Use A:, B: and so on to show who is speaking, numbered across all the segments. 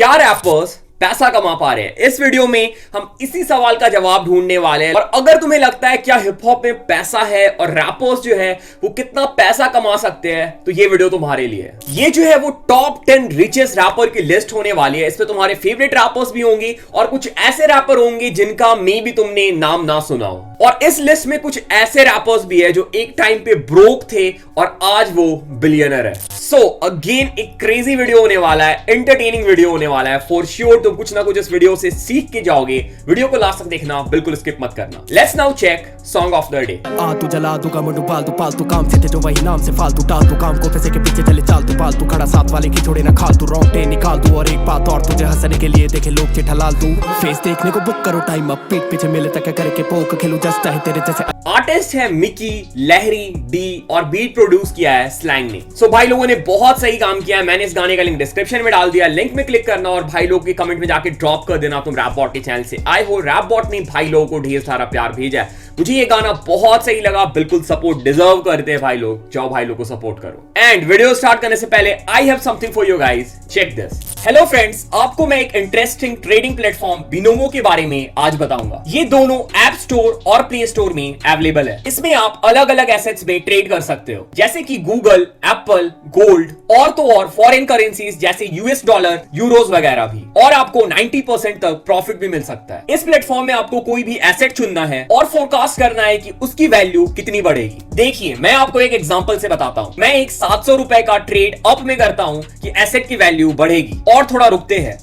A: क्या रैपर्स पैसा कमा पा रहे हैं? इस वीडियो में हम इसी सवाल का जवाब ढूंढने वाले हैं। और अगर तुम्हें लगता है क्या हिप हॉप में पैसा है और रैपर्स जो है वो कितना पैसा कमा सकते हैं, तो ये वीडियो तुम्हारे लिए है। ये जो है वो टॉप 10 रिचेस्ट रैपर की लिस्ट होने वाली है। इसमें तुम्हारे फेवरेट रैपर्स भी होंगे और कुछ ऐसे रैपर होंगे जिनका मे भी तुमने नाम ना सुना हो। और इस लिस्ट में कुछ ऐसे रैपर्स भी है जो एक टाइम पे ब्रोक थे और आज वो बिलियनर है। सो अगेन एक क्रेजी वीडियो होने वाला है, एंटरटेनिंग वीडियो होने वाला है। फॉर श्योर तुम कुछ ना कुछ इस वीडियो से सीख के जाओगे। वीडियो को लास्ट तक देखना, बिल्कुल स्किप मत करना। Let's now check song of the day.
B: आ तू जला दूंगा मुंडू पालतू पालतू काम से थे जो वही नाम से फालतू टाल तू काम को पैसे के पीछे चले चाल तू पालतू खड़ा साथ वाले की छोड़े ना खाल तू रोंगटे निकाल तू और एक बात और तुझे हंसने के लिए देखे लोग चिट्ठा लाल तू फेस देखने को बुक करो टाइम अप पीठ पीछे मिले तक करके पोक खेलू जस्ट चाहे तेरे जैसे।
A: आर्टिस्ट है मिकी, लहरी, डी और बीट प्रोड्यूस किया है स्लैंग ने। सो भाई लोगों ने बहुत सही काम किया है। मैंने इस गाने का लिंक डिस्क्रिप्शन में डाल दिया, लिंक में क्लिक करना और भाई लोग के कमेंट में जाके ड्रॉप कर देना तुम रैप बॉट के चैनल से आए हो। रैप बॉट ने भाई लोगों को ढेर सारा प्यार भेजा है। मुझे ये गाना बहुत सही लगा, बिल्कुल सपोर्ट डिजर्व करते हैं भाई लोग। जाओ भाई लोग को सपोर्ट करो। एंड वीडियो स्टार्ट करने से पहले I have something for you guys, check this. Hello friends, आपको मैं एक इंटरेस्टिंग ट्रेडिंग प्लेटफॉर्म बिनोमो के बारे में आज बताऊंगा। ये दोनों ऐप स्टोर और प्ले स्टोर में अवेलेबल है। इसमें आप अलग अलग एसेट्स में ट्रेड कर सकते हो, जैसे कि गूगल, एप्पल, गोल्ड और तो और फॉरेन करेंसीज जैसे यूएस डॉलर, यूरोज वगैरह भी। और आपको 90% तक प्रॉफिट भी मिल सकता है। इस प्लेटफॉर्म में आपको कोई भी एसेट चुनना है और फोरकास्ट करना है कि उसकी वैल्यू कितनी बढ़ेगी। देखिए, मैं आपको एक एग्जांपल से बताता हूं। मैं एक 700 रुपए का ट्रेड अप में करता हूं कि एसेट की वैल्यू बढ़ेगी और थोड़ा रुकते हैं।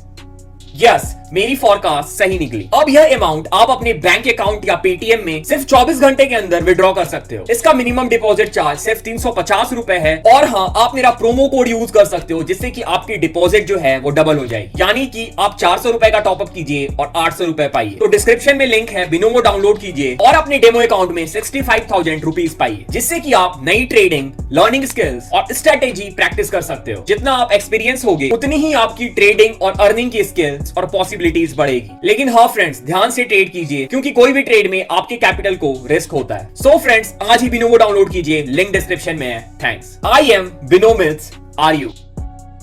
A: यस, मेरी फोरकास्ट सही निकली। अब यह अमाउंट आप अपने बैंक अकाउंट या पेटीएम में सिर्फ 24 घंटे के अंदर विड्रॉ कर सकते हो। इसका मिनिमम डिपॉजिट चार्ज सिर्फ 350 रुपए है। और हाँ, आप मेरा प्रोमो कोड यूज कर सकते हो जिससे कि आपकी डिपॉजिट जो है वो डबल हो जाएगी। यानी कि आप 400 रुपए का टॉपअप कीजिए और 800 रुपए पाइए। तो डिस्क्रिप्शन में लिंक है, बिनोमो डाउनलोड कीजिए और अपने डेमो अकाउंट में 65,000 रुपीज पाइए, जिससे कि आप नई ट्रेडिंग, लर्निंग स्किल्स और स्ट्रेटेजी प्रैक्टिस कर सकते हो। जितना आप एक्सपीरियंस होगे उतनी ही आपकी ट्रेडिंग और अर्निंग की स्किल्स और पॉसिबिलिटीज बढ़ेगी। लेकिन हाँ फ्रेंड्स, ध्यान से ट्रेड कीजिए क्योंकि कोई भी ट्रेड में आपके कैपिटल को रिस्क होता है। सो फ्रेंड्स, आज ही बिनोमो डाउनलोड कीजिए, लिंक डिस्क्रिप्शन में है। थैंक्स। आई एम बिनोमित्स, are you?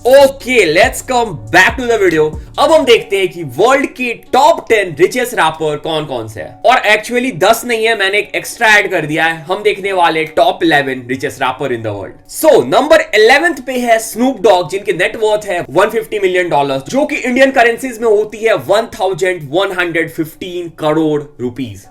A: Okay, let's come back to the video. अब हम देखते हैं कि वर्ल्ड के टॉप 10 रिचेस्ट रैपर कौन कौन से हैं। और एक्चुअली 10 नहीं है, मैंने एक एक्स्ट्रा ऐड कर दिया है। हम देखने वाले top 11 richest rapper in the world. So number 11th पे है स्नूप डॉग, जिनके नेटवर्थ है $150 मिलियन, जो कि इंडियन करेंसीज में होती है 1115 crore rupees.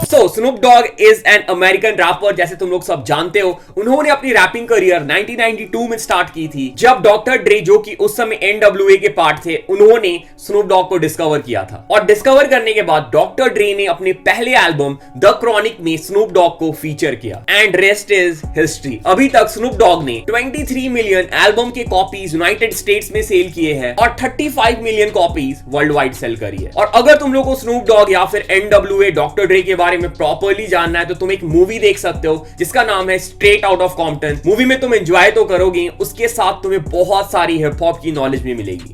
A: So, Snoop Dogg is an American rapper, जैसे तुम लोग सब जानते हो। उन्होंने अपनी रैपिंग करियर 1992 में स्टार्ट की थी, जब डॉक्टर ड्रे, जो कि उस समय NWA के पार्ट थे, उन्होंने स्नूप डॉग को डिस्कवर किया था। और डिस्कवर करने के बाद डॉक्टर ड्रे ने अपने पहले एल्बम द क्रॉनिक में स्नूप डॉग को फीचर किया। And rest is history. अभी तक स्नूप डॉग ने 23 मिलियन एल्बम के कॉपीज यूनाइटेड स्टेट्स में सेल किए हैं और 35 million copies world wide sell करी है। और अगर तुम लोग को स्नूप डॉग या फिर NWA, डॉक्टर ड्रे के बारे में प्रॉपर्ली जानना है तो तुम एक मूवी देख सकते हो जिसका नाम है straight out of Compton. Movie में तुम एंजॉय तो करोगे, उसके साथ तुम्हें बहुत सारी हिप हॉप की नॉलेज भी मिलेगी।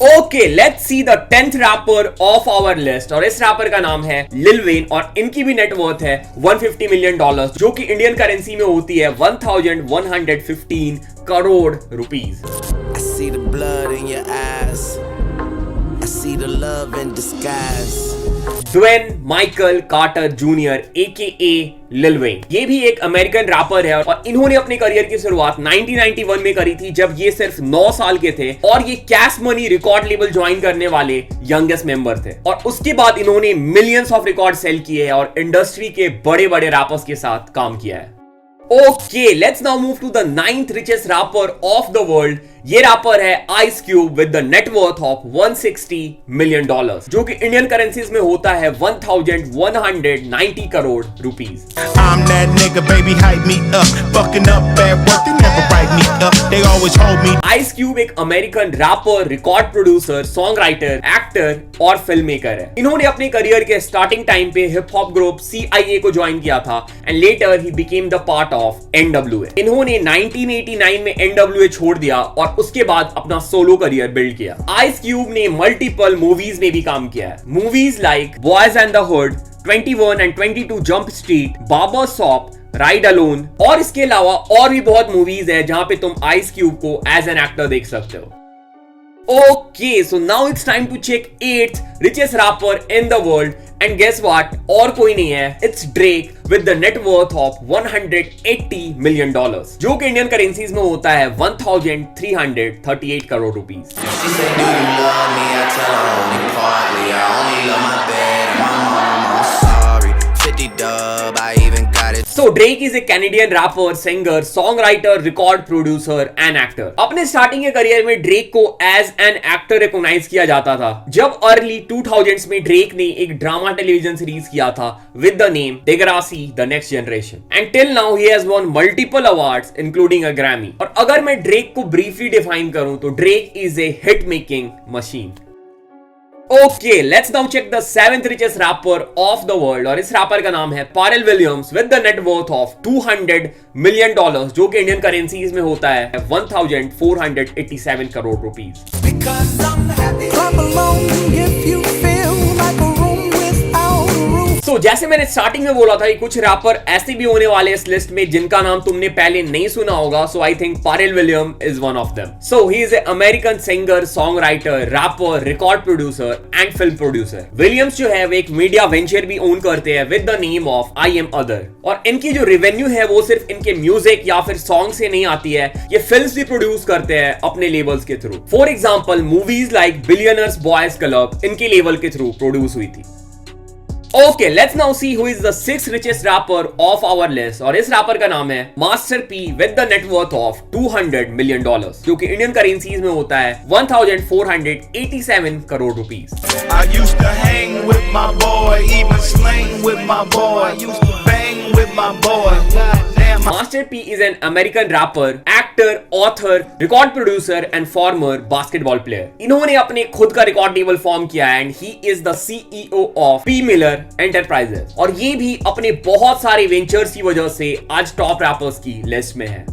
A: Okay, let's see the 10th rapper of our list. और इस रैपर का नाम है लिल वेन और इनकी भी नेटवर्थ है $150 मिलियन, जो कि इंडियन करेंसी में होती है 1115 crore rupees. Dwayne Michael Carter junior AKA Lil Wayne, ये भी एक अमेरिकन रैपर है और इन्होंने अपने करियर की शुरुआत 1991 में करी थी, जब ये सिर्फ 9 साल के थे और ये cash money record label join करने वाले यंगेस्ट मेंबर थे। और उसके बाद इन्होंने मिलियंस ऑफ रिकॉर्ड सेल किए हैं और इंडस्ट्री के बड़े बड़े रैपर्स के साथ काम किया है। Okay, let's now move to the 9th richest rapper of the world. ये रैपर है Ice Cube with the net worth of $160 million, जो कि इंडियन करेंसीज में होता है 1190 करोड़ रुपीज। आइस क्यूब एक American rapper, record producer, songwriter, actor और filmmaker है। इन्होंने अपने करियर के स्टार्टिंग टाइम पे हिप हॉप ग्रुप CIA को ज्वाइन किया था एंड लेटर ही became the part of NWA। इन्होंने 1989 में NWA छोड़ दिया और उसके बाद अपना सोलो करियर बिल्ड किया। आइस क्यूब ने मल्टीपल मूवीज में भी काम किया है। Movies like boys and the hood, 21 and 22 jump street, barber shop, ride alone और इसके अलावा और भी बहुत मूवीज है जहां पे तुम आइस क्यूब को एज एन एक्टर देख सकते हो। Okay, so now it's time to check 8th richest rapper in the world, and guess what? और कोई नहीं है, it's Drake with the net worth of $180 million, जो कि इंडियन करेंसीज में होता है 1,338 crore rupees. So Drake is a Canadian rapper, singer, songwriter, record producer and actor. अपने स्टार्टिंग के करियर में ड्रेक को एज एन एक्टर रिकॉग्नाइज किया जाता था जब अर्ली 2000s में ड्रेक ने एक ड्रामा टेलीविजन सीरीज किया था with the name Degrassi the next generation, and till now he has won multiple awards including a Grammy. और अगर मैं ड्रेक को ब्रीफली डिफाइन करूं तो Drake is a hit making machine. Okay, let's now check the 7th richest rapper of the world, और इस wrapper का नाम है Pharrell Williams with the net worth of $200 million, जो कि इंडियन करेंसीज में होता है 1,487 करोड़ रुपीस। So, जैसे मैंने स्टार्टिंग में बोला था कि कुछ रैपर ऐसे भी होने वाले इस लिस्ट में जिनका नाम तुमने पहले नहीं सुना होगा, so I think Pharrell Williams is one of them. So he is an American singer, songwriter, rapper, record producer and film producer. Williams जो है वो एक मीडिया वेंचर भी ओन करते हैं with the name of I Am Other, और इनकी जो रेवेन्यू है वो सिर्फ इनके म्यूजिक या फिर सॉन्ग से नहीं आती है, ये फिल्म्स भी प्रोड्यूस करते हैं अपने लेबल्स के through. For example movies like billionaires boys club इनके लेवल के थ्रू प्रोड्यूस हुई थी। Okay, let's now see who is the 6th richest rapper of our list, और इस रैपर का नाम है Master P with the net worth of $200 million, जो कि इंडियन करेंसीज में होता है 1,487 crore rupees.
C: I used to hang with my boy, even slang with my boy. I used to bang with my boy.
A: Master P is an American rapper, actor, author, record producer and former basketball player. इन्होंने अपने खुद का record label form किया है and he is the CEO of P Miller Enterprises, और ये भी अपने बहुत सारे वेंचर्स की वजह से आज टॉप रैपर्स की लिस्ट में है।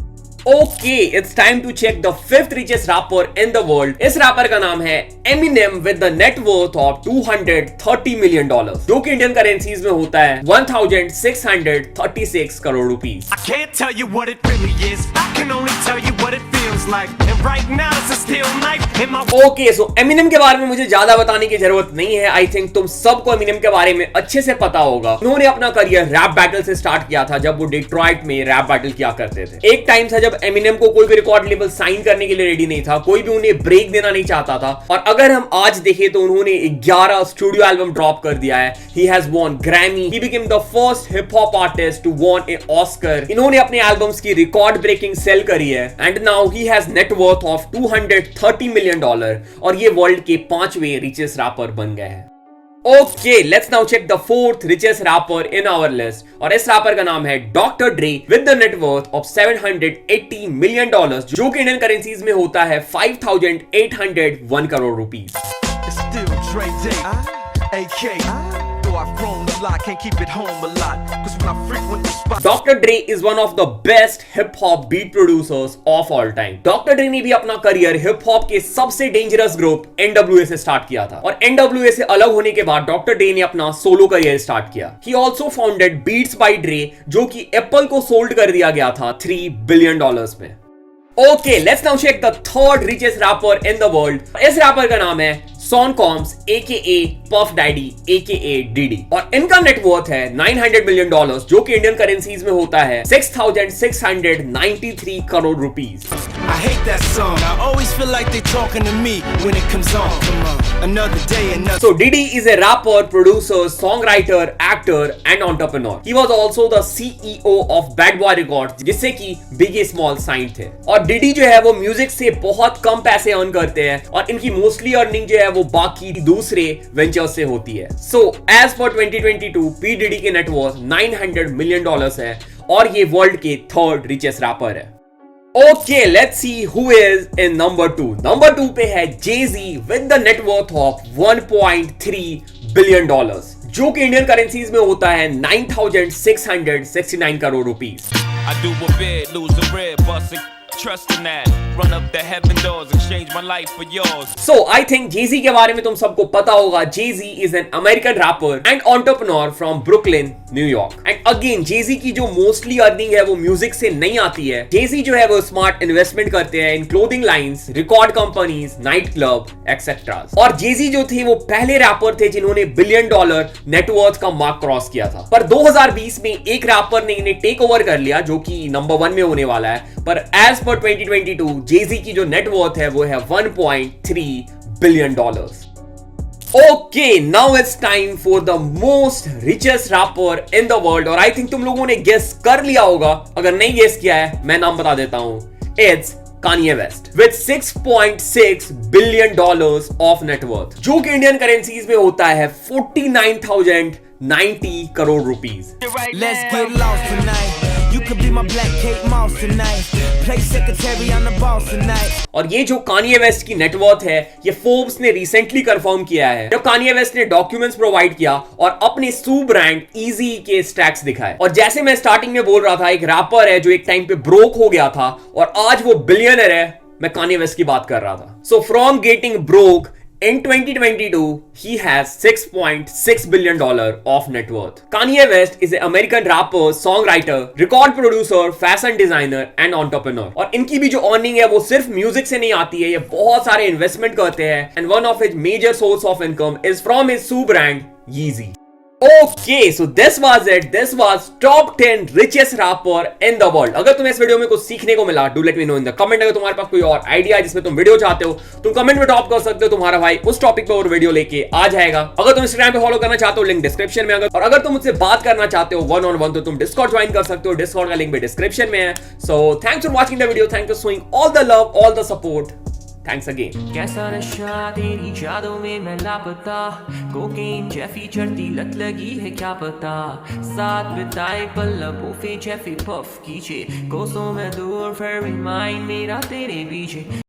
A: Okay, it's time to check the 5th richest rapper in the world. इस रैपर का नाम है Eminem with the net worth of $230 million, जो कि इंडियन करेंसीज में होता है 1,636 crore rupees.
D: I can't tell you what it really is. I can only tell you what it feels like. And right now it's a steel knife in my.
A: Okay, so Eminem के बारे में मुझे ज्यादा बताने की जरूरत नहीं है। I think तुम सबको Eminem के बारे में अच्छे से पता होगा। उन्होंने अपना करियर रैप बैटल से स्टार्ट किया था जब वो डिट्रॉइट में रैप बैटल किया करते थे। एक टाइम था जब एमिनेम को कोई भी रिकॉर्ड लेबल साइन करने के लिए रेडी नहीं था, कोई भी उन्हें ब्रेक देना नहीं चाहता था, और अगर हम आज देखें तो उन्होंने 11 स्टूडियो एल्बम ड्रॉप कर दिया है। He has won Grammy. He became the first hip hop artist to win an Oscar. इन्होंने अपने एल्बम्स की रिकॉर्ड ब्रेकिंग सेल करी है, and now he has net worth of $230 million, और ये वर्ल्ड के 5वें रिचेस्ट रैपर बन गए हैं। Okay, let's now check the 4th richest rapper in our list, और इस रैपर का नाम है Dr. Dre with the net worth of $780 million, जो कि इंडियन करेंसीज में होता है 5,801 crore rupees.
D: It's still Dre Day. AK. Though I've grown a lot, can't keep it home a lot. 'Cause when I frequent the spot.
A: Dr. Dre is one of the best hip hop beat producers of all time. Dr. Dre ने भी अपना career hip hop के सबसे dangerous group NWA से start किया था, और NWA से अलग होने के बाद Dr. Dre ने अपना सोलो करियर स्टार्ट किया। He also founded Beats by Dre, जो कि एप्पल को सोल्ड कर दिया गया था $3 billion में। Okay, let's now check the 3rd richest rapper in the world. इस रैपर का नाम है Sean Combs, aka Puff Daddy, aka Diddy, और इनका नेट वर्थ है $900 million, जो कि इंडियन करेंसीज में होता है 6,693 crore rupees.
C: I hate that song. I always feel like they talking to me when it comes on. Come on. Another day, another.
A: So Diddy is a rapper, producer, songwriter, actor and entrepreneur. He was also the CEO of Bad Boy Records, जिससे कि Biggie Smalls signed थे। और Diddy जो है वो music से बहुत कम पैसे अर्न करते हैं, और इनकी मोस्टली अर्निंग जो है वो बाकी दूसरे वेंचर्स से होती है। So as for 2022, P Diddy के नेट वर्थ $900 million है, और ये वर्ल्ड के 3rd richest रैपर है। Okay, let's see who is in number 2. Number 2 पे है Jay-Z with the net worth of $1.3 billion, जो कि इंडियन करेंसीज में होता है 9,669 crore rupees.
D: I do a bid, lose a rib, busting
E: trust in that. Run up the heaven doors, exchange my life for yours.
A: So I think Jay-Z के बारे में तुम सबको पता होगा. Jay-Z is an American rapper and entrepreneur from Brooklyn, New York. And again Jay-Z की जो mostly earning है वो म्यूजिक से नहीं आती है. Jay-Z जो है वो स्मार्ट इन्वेस्टमेंट करते हैं in clothing lines, record companies, night club etcetera. और Jay-Z जो थे वो पहले रैपर थे जिन्होंने $1 बिलियन नेटवर्थ का मार्क क्रॉस किया था. पर 2020 में एक रैपर ने इन्हें टेक ओवर कर लिया जो कि नंबर 1 में होने वाला है. पर एज पर 2022 Jay-Z की जो नेटवर्थ है वो है $1.3 billion. Okay, now it's time for the most richest rapper in the world. और I think तुम लोगों ने गेस कर लिया होगा. अगर नहीं गेस किया है मैं नाम बता देता हूं. It's Kanye West with $6.6 billion of net worth, जो कि इंडियन करेंसीज में होता है 49,090 crore rupees.
F: Let's get lost tonight. You could be my black Kate Moss tonight. Play secretary on the boss tonight.
A: और ये जो कानिये वेस्ट की नेटवर्थ है ये फोर्ब्स ने रिसेंटली कंफर्म किया है जब कानिये वेस्ट ने डॉक्यूमेंट्स प्रोवाइड किया और अपने सू ब्रांड इजी के स्टैक्स दिखाए. और जैसे मैं स्टार्टिंग में बोल रहा था, एक रैपर है जो एक टाइम पे ब्रोक हो गया था और आज वो बिलियनर है. मैं कानिये वेस्ट की बात कर रहा था. So from getting broke in 2022, he has $6.6 billion of net worth. Kanye West is an American rapper, songwriter, record producer, fashion designer and entrepreneur. और इनकी भी जो अर्निंग है वो सिर्फ म्यूजिक से नहीं आती है, ये बहुत सारे इन्वेस्टमेंट करते हैं. And one of his major source of income is from his shoe brand Yeezy. Okay, so this was it. This was top 10 richest rapper in the world. अगर तुम्हें इस वीडियो में कुछ सीखने को मिला, do let me know in the comment. अगर तुम्हारे पास कोई और आइडिया है जिसमें तुम वीडियो चाहते हो, तुम कमेंट में ड्रॉप कर सकते हो. तुम्हारा भाई उस टॉपिक पे और वीडियो लेके आ जाएगा. अगर तुम इंस्टाग्राम पे फॉलो करना चाहते हो, लिंक डिस्क्रिप्शन में. अगर तुम मुझसे बात करना चाहते हो 1-on-1 तो तुम डिस्कॉर्ड ज्वाइन कर सकते हो. डिस्कॉर्ड का लिंक भी डिस्क्रिप्शन में है. So thanks for watching the video. Thanks for showing all the love, all the support. Thanks again.
G: कैसा नशा तेरी यादों में मैं लापता, कोकेन जैफी चढ़ती लत लगी है क्या पता. साथ बिताए पल लबों पे जैफी पफ कीजिए, कोसों में दूर फिर भी माइंड मेरा तेरे पीछे.